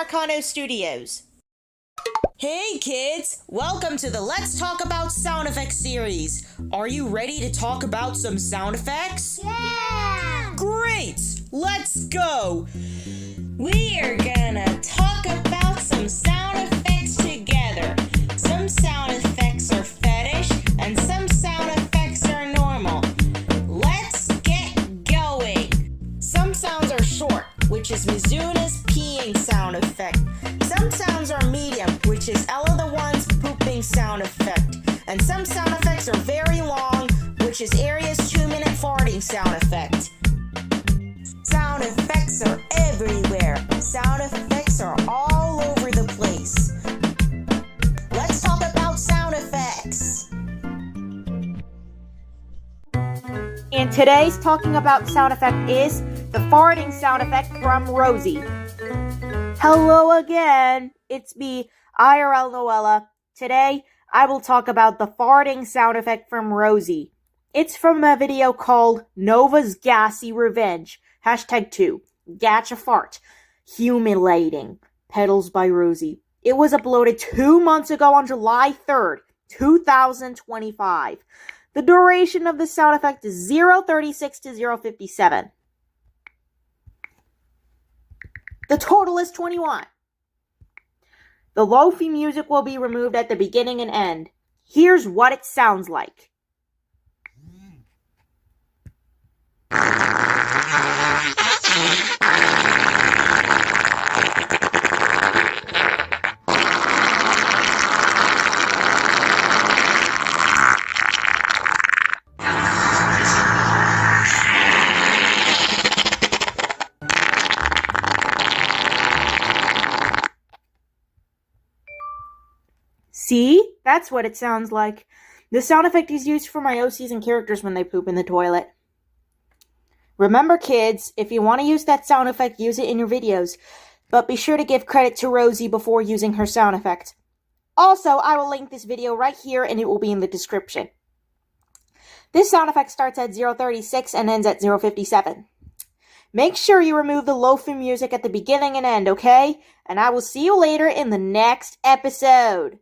Marcano Studios. Hey kids, welcome to the Let's Talk About Sound Effects series. Are you ready to talk about some sound effects? Yeah! Great, let's go. We are gonna talk about some sound effects together. Some sound effects are fetish and some sound effects are normal. Let's get going. Some sounds are short, which is Mizuna's peeing sound effect. Some sounds are medium, which is Ella the One's pooping sound effect. And some sound effects are very long, which is Aria's 2-minute farting sound effect. Sound effects are everywhere. Sound effects are all over the place. Let's talk about sound effects. And today's talking about sound effect is the farting sound effect from Rosie. Hello again, it's me, IRL Noella. Today, I will talk about the farting sound effect from Rosie. It's from a video called Nova's Gassy Revenge, #2, Gacha Fart, Humiliating, Pedals by Rosie. It was uploaded 2 months ago on July 3rd, 2025. The duration of the sound effect is 0:36 to 0:57. The total is 21. The lo-fi music will be removed at the beginning and end. Here's what it sounds like. See? That's what it sounds like. The sound effect is used for my OCs and characters when they poop in the toilet. Remember kids, if you want to use that sound effect, use it in your videos. But be sure to give credit to Rosie before using her sound effect. Also, I will link this video right here and it will be in the description. This sound effect starts at 0:36 and ends at 0:57. Make sure you remove the lo-fi music at the beginning and end, okay? And I will see you later in the next episode.